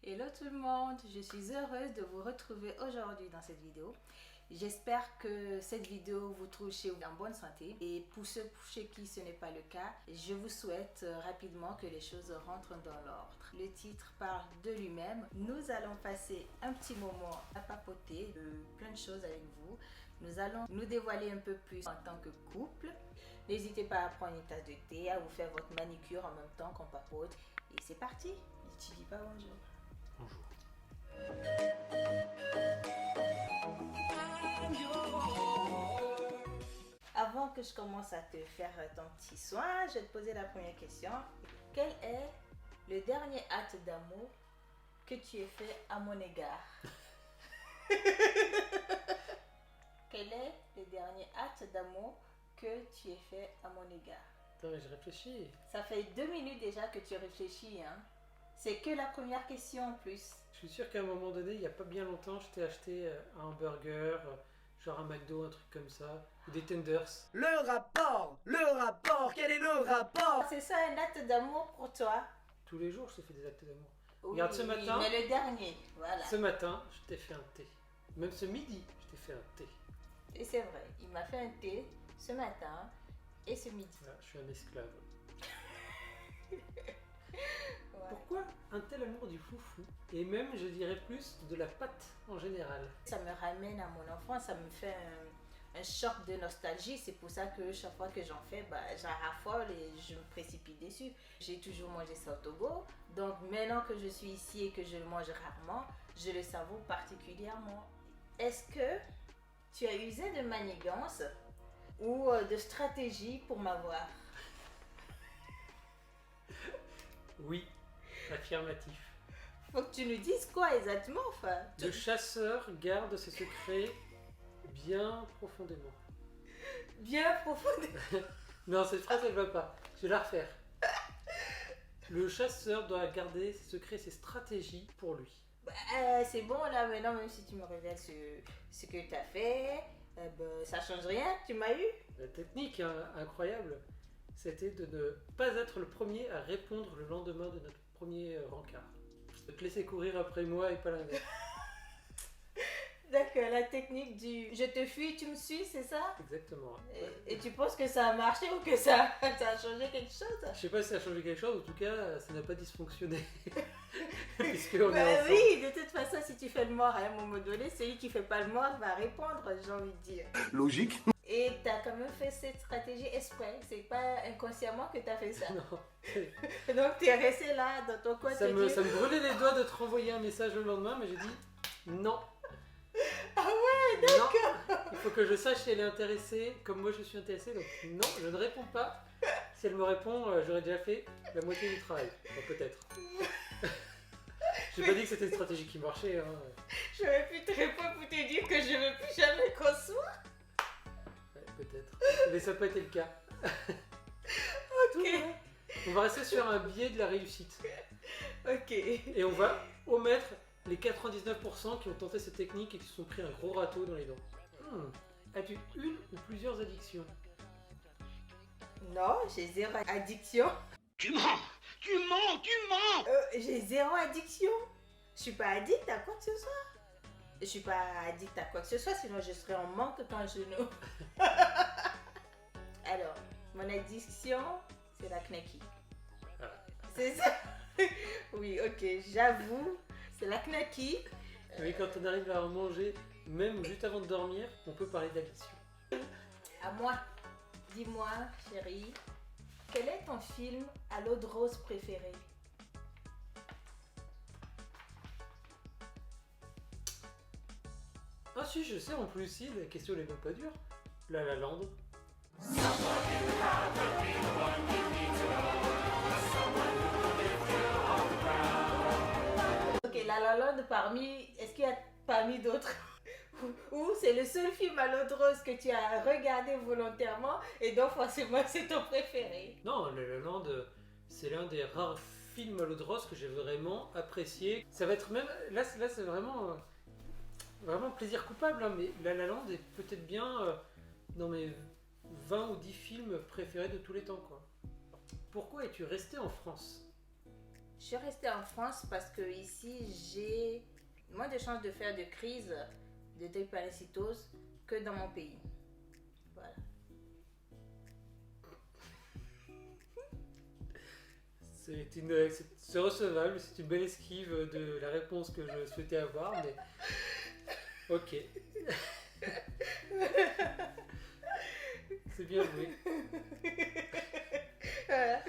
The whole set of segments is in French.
Hello tout le monde, je suis heureuse de vous retrouver aujourd'hui dans cette vidéo. J'espère que cette vidéo vous trouve chez vous en bonne santé et pour ceux chez qui ce n'est pas le cas, je vous souhaite rapidement que les choses rentrent dans l'ordre. Le titre parle de lui-même. Nous allons passer un petit moment à papoter de plein de choses avec vous. Nous allons nous dévoiler un peu plus en tant que couple. N'hésitez pas à prendre une tasse de thé, à vous faire votre manicure en même temps qu'on papote. Et c'est parti. Tu dis pas bonjour. Bonjour. Avant que je commence à te faire ton petit soin, je vais te poser la première question. Quel est le dernier acte d'amour que tu aies fait à mon égard? Quel est le dernier acte d'amour que tu aies fait à mon égard? Attends, mais je réfléchis. Ça fait 2 minutes déjà que tu réfléchis, hein? C'est que la première question en plus. Je suis sûr qu'à un moment donné, il n'y a pas bien longtemps, je t'ai acheté un hamburger, genre un McDo, un truc comme ça, ou des tenders. Le rapport, quel est le rapport? C'est ça un acte d'amour pour toi? Tous les jours, je te fais des actes d'amour. Oui, Regarde, ce matin, mais le dernier, voilà. ce matin, je t'ai fait un thé. Même ce midi, je t'ai fait un thé. Et c'est vrai, il m'a fait un thé ce matin et ce midi. Voilà, je suis un esclave. Ouais. Pourquoi un tel amour du foufou? Et même, je dirais plus, de la pâte en général. Ça me ramène à mon enfance, ça me fait un choc de nostalgie. C'est pour ça que chaque fois que j'en fais, j'en raffole et je me précipite dessus. J'ai toujours mangé ça au Togo. Donc maintenant que je suis ici et que je le mange rarement, je le savoure particulièrement. Est-ce que tu as usé de manigance ou de stratégie pour m'avoir? Oui, affirmatif. Faut que tu nous dises quoi exactement, enfin. Le chasseur garde ses secrets bien profondément. Bien profondément. Non, cette phrase, elle va pas. Je vais la refaire. Le chasseur doit garder ses secrets, ses stratégies pour lui. C'est bon là maintenant, même si tu me révèles ce que tu as fait, ça change rien, tu m'as eu. La technique incroyable, c'était de ne pas être le premier à répondre le lendemain de notre premier rencard. De te laisser courir après moi et pas l'inverse. D'accord, la technique du je te fuis, tu me suis, c'est ça? Exactement. Et tu penses que ça a marché ou que ça a changé quelque chose? Je sais pas si ça a changé quelque chose, en tout cas, ça n'a pas dysfonctionné. Puisqu'on est ensemble. Oui, de toute façon, si tu fais le mort à un moment donné, celui qui fait pas le mort va répondre, j'ai envie de dire. Logique. Et tu as quand même fait cette stratégie exprès, c'est pas inconsciemment que tu as fait ça. Non. Donc tu es resté là dans ton coin. Ça me brûlait les doigts de te renvoyer un message le lendemain, mais j'ai dit non. Ah ouais, d'accord. Non, il faut que je sache si elle est intéressée, comme moi je suis intéressé, donc non, je ne réponds pas. Si elle me répond, j'aurais déjà fait la moitié du travail. Bon, peut-être. J'ai pas dit que c'était une stratégie qui marchait. Hein. J'aurais pu te répondre pour te dire que je veux plus jamais qu'on soit. Ouais, peut-être. Mais ça n'a pas été le cas. Ok. On va rester sur un biais de la réussite. Ok. Et on va omettre les 99% qui ont tenté cette technique et qui se sont pris un gros râteau dans les dents. As-tu une ou plusieurs addictions? Non, j'ai zéro addiction. Tu mens. J'ai zéro addiction. Je suis pas addict à quoi que ce soit. Je suis pas addict à quoi que ce soit, sinon je serais en manque quand je ne. Alors, mon addiction, c'est la knacky. Ah. C'est ça. Oui, ok, j'avoue, c'est la knacky. Oui, quand on arrive à en manger, même juste avant de dormir, on peut parler d'addiction. À moi, dis-moi, chérie, quel est ton film à l'eau de rose préféré? Ah si, je sais en plus, si, la question n'est même pas dure. La La Land. Ok, La La Land parmi... Est-ce qu'il y a parmi d'autres? Ou c'est le seul film à l'eau de rose que tu as regardé volontairement et donc forcément c'est ton préféré? Non, La La Land, c'est l'un des rares films à l'eau de rose que j'ai vraiment apprécié. Ça va être même... Là c'est vraiment... Vraiment plaisir coupable, hein, mais La La Land est peut-être bien dans mes 20 ou 10 films préférés de tous les temps, quoi. Pourquoi es-tu resté en France? Je Je suis restée en France parce que ici j'ai moins de chances de faire de crise de drépanocytose que dans mon pays. Voilà. C'est recevable, c'est une belle esquive de la réponse que je souhaitais avoir, mais ok. C'est bien joué. Voilà.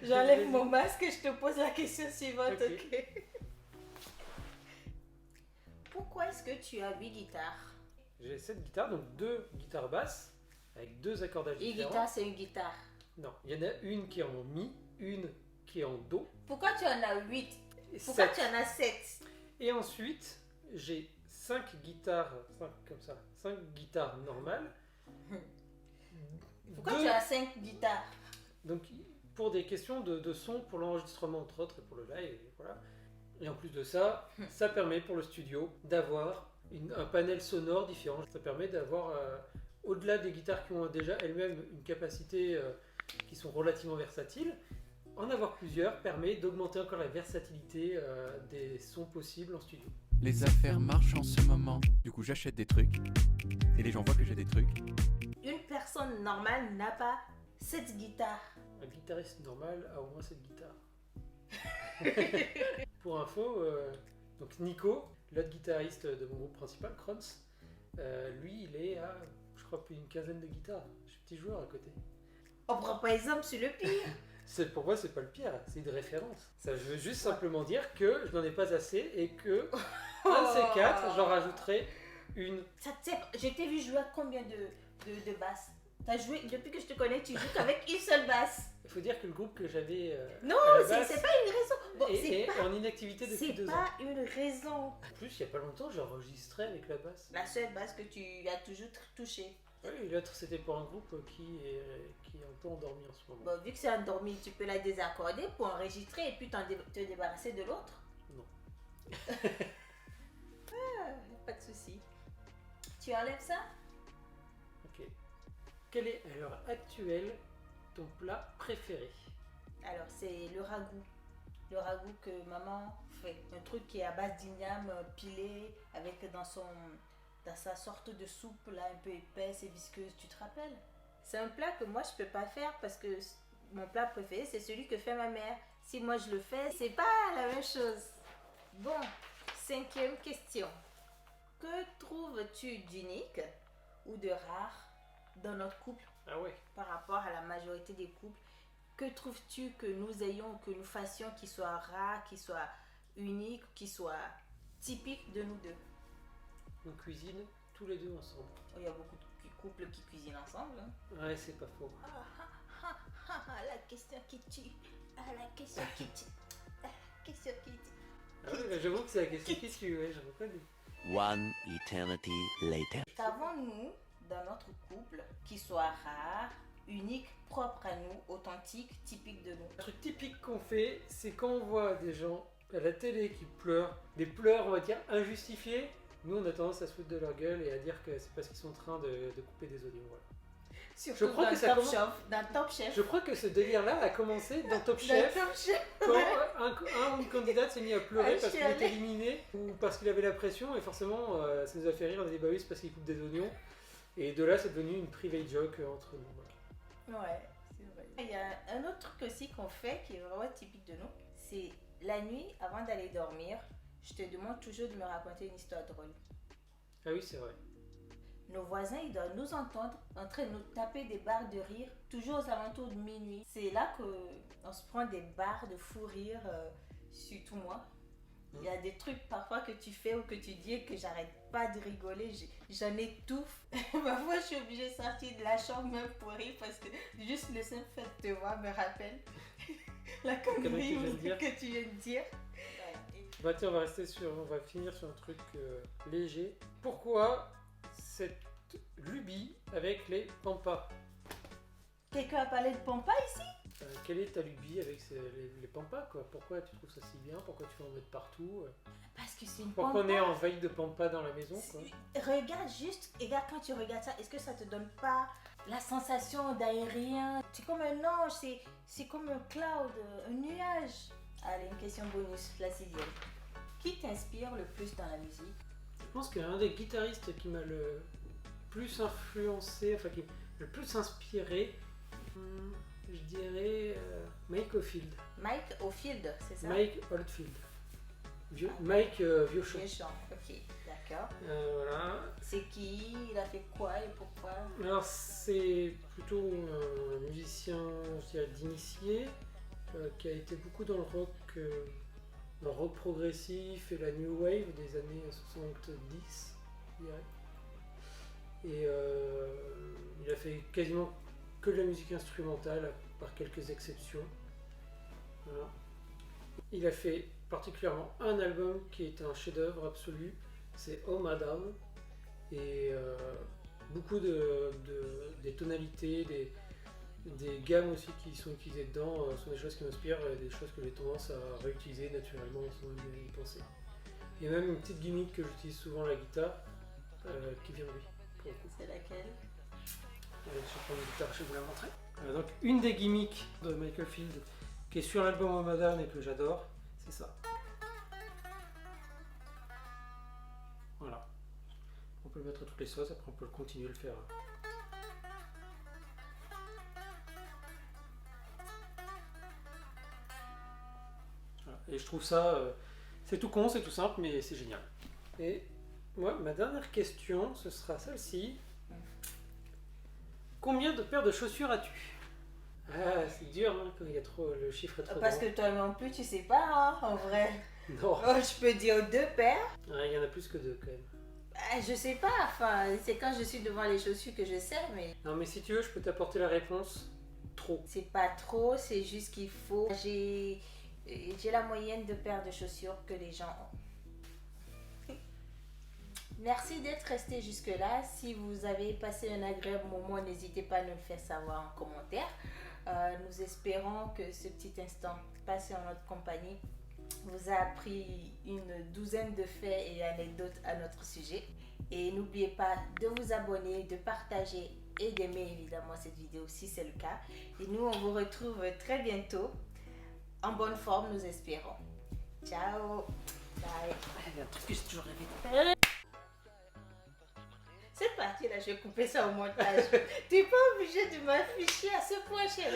J'enlève mon masque et je te pose la question suivante, ok? Pourquoi est-ce que tu as 8 guitares? J'ai 7 guitares, donc 2 guitares basses, avec 2 accordages Une différents. guitare, c'est une guitare. Non, il y en a une qui est en mi, une qui est en do. Pourquoi tu en as 8? Et Pourquoi 7. tu en as 7? Et ensuite, j'ai 5 guitares, 5 comme ça, 5 guitares normales. Pourquoi Deux- tu as 5 guitares? Donc, pour des questions de son, pour l'enregistrement entre autres, et pour le live, et voilà. Et en plus de ça, ça permet pour le studio d'avoir un panel sonore différent. Ça permet d'avoir, au-delà des guitares qui ont déjà elles-mêmes une capacité qui sont relativement versatiles, en avoir plusieurs permet d'augmenter encore la versatilité des sons possibles en studio. Les affaires marchent en ce moment. Du coup, j'achète des trucs. Et les gens voient que j'ai des trucs. Une personne normale n'a pas 7 guitares. Un guitariste normal a au moins cette guitare. Pour info, donc Nico, l'autre guitariste de mon groupe principal, Kronz, lui il est à, je crois, plus d'une quinzaine de guitares. Je suis petit joueur à côté. On prend pas exemple sur le pire. Pour moi, c'est pas le pire, c'est une référence. Ça, je veux juste simplement dire que je n'en ai pas assez et que un de ces quatre, j'en rajouterai une. Je t'ai vu jouer à combien de basses? T'as joué, depuis que je te connais, tu joues qu'avec une seule basse. Il faut dire que le groupe que j'avais Non, à la base c'est pas une raison. Bon, est en inactivité depuis 2 c'est ans. pas une raison. En plus, il n'y a pas longtemps, j'ai enregistré avec la basse. La seule basse que tu as toujours touchée. Oui, et l'autre, c'était pour un groupe qui est un peu endormi en ce moment. Bon, vu que c'est endormi, tu peux la désaccorder pour enregistrer et puis te débarrasser de l'autre. Non. Pas de souci. Tu enlèves ça? Ok. Quel est à l'heure actuelle ton plat préféré? Alors, c'est le ragoût. Le ragoût que maman fait. Un truc qui est à base d'igname pilé avec dans sa sorte de soupe là un peu épaisse et visqueuse. Tu te rappelles? C'est un plat que moi je peux pas faire parce que mon plat préféré c'est celui que fait ma mère. Si moi je le fais, c'est pas la même chose. Bon, 5e question. Que trouves-tu d'unique ou de rare dans notre couple Ah ouais. par rapport à la majorité des couples? Que trouves-tu que nous ayons, que nous fassions qui soit rare, qui soit unique, qui soit typique de nous deux? On cuisine tous les deux ensemble. Il y a beaucoup de couples qui cuisinent ensemble. Hein. Ouais, c'est pas faux. La question qui tue. La question qui tue. La question qui tue. Ah ouais, j'avoue que c'est la question qui tue, ouais, j'en reconnais. One eternity later. Qu'avons-nous dans notre couple qui soit rare, unique, propre à nous, authentique, typique de nous? Un truc typique qu'on fait, c'est quand on voit des gens à la télé qui pleurent, des pleurs, on va dire, injustifiés. Nous, on a tendance à se foutre de leur gueule et à dire que c'est parce qu'ils sont en train de couper des oignons. Voilà. Surtout Je crois dans que ça Top commence- Chef. Dans Top Chef. Je crois que ce délire-là a commencé dans Top Dans Chef, Top Chef. quand un ou une candidate s'est mis à pleurer Ah, parce je qu'il suis était allée. éliminé ou parce qu'il avait la pression, et forcément, ça nous a fait rire. On a dit bah oui, c'est parce qu'il coupe des oignons. Et de là, c'est devenu une private joke entre nous. Voilà. Ouais, c'est vrai. Il y a un autre truc aussi qu'on fait qui est vraiment typique de nous. C'est la nuit, avant d'aller dormir, je te demande toujours de me raconter une histoire drôle. Ah oui, c'est vrai. Nos voisins, ils doivent nous entendre en train de nous taper des barres de rire, toujours aux alentours de minuit. C'est là qu'on se prend des barres de fou rire, surtout moi. Il y a des trucs parfois que tu fais ou que tu dis et que j'arrête pas de rigoler. J'en étouffe. Parfois, je suis obligée de sortir de la chambre même pour rire parce que juste le simple fait de te voir me rappelle la connerie que je viens de dire. que tu viens de dire. Bah tiens, on va finir sur un truc léger. Pourquoi cette lubie avec les pampas? Quelqu'un a parlé de Pampa ici? Quelle est ta lubie avec les pampas, quoi? Pourquoi tu trouves ça si bien? Pourquoi tu veux en mettre partout? Parce que c'est une Pourquoi on est Pampa. en veille de pampas dans la maison, quoi? Regarde juste, regarde quand tu regardes ça, est-ce que ça te donne pas la sensation d'aérien? C'est comme un ange, c'est comme un cloud, un nuage Allez, une question bonus, la 6e. Qui t'inspire le plus dans la musique? Je pense qu'un des guitaristes qui m'a le plus influencé, enfin qui m'a le plus inspiré, je dirais Mike Oldfield. Mike Oldfield, c'est ça? Mike Oldfield. Mike Viochon. Viochon, ok, d'accord. Voilà. C'est qui? Il a fait quoi et pourquoi? Alors c'est plutôt un musicien, je dirais, d'initié, qui a été beaucoup dans le rock progressif et la new wave des années 70, je dirais. Et il a fait quasiment que de la musique instrumentale, par quelques exceptions. Voilà. Il a fait particulièrement un album qui est un chef-d'œuvre absolu, c'est Oh Madame. Et beaucoup des tonalités, des gammes aussi qui sont utilisées dedans sont des choses qui m'inspirent, des choses que j'ai tendance à réutiliser naturellement sans même y penser. Il y a même une petite gimmick que j'utilise souvent à la guitare qui vient de lui, pour le coup. C'est laquelle? Je vais prendre une guitare, je vais vous la montrer. Donc une des gimmicks de Michael Field qui est sur l'album Oh Madame et que j'adore, c'est ça. Voilà. On peut le mettre à toutes les sauces, après on peut continuer à le faire. Voilà. Et je trouve ça, c'est tout con, c'est tout simple, mais c'est génial. Et moi, ma dernière question, ce sera celle-ci. Combien de paires de chaussures as-tu? Ah, c'est dur, hein, quand il y a trop, le chiffre est trop Parce grand. que toi non plus, tu sais pas, hein, en vrai. Non, Oh, je peux dire 2 paires. il y en a plus que 2 quand même. Je sais pas, enfin, c'est quand je suis devant les chaussures que je sais, mais Non, mais si tu veux, je peux t'apporter la réponse. Trop. c'est pas trop, c'est juste qu'il faut. J'ai la moyenne de paires de chaussures que les gens ont. Merci d'être resté jusque-là. Si vous avez passé un agréable moment, n'hésitez pas à nous le faire savoir en commentaire. Nous espérons que ce petit instant passé en notre compagnie vous a appris une douzaine de faits et anecdotes à notre sujet. Et n'oubliez pas de vous abonner, de partager et d'aimer évidemment cette vidéo si c'est le cas. Et nous, on vous retrouve très bientôt en bonne forme, nous espérons. Ciao. Bye. Il y a un truc que j'ai toujours rêvé. Cette partie-là, je vais couper ça au montage. Tu n'es pas obligé de m'afficher à ce point, chérie.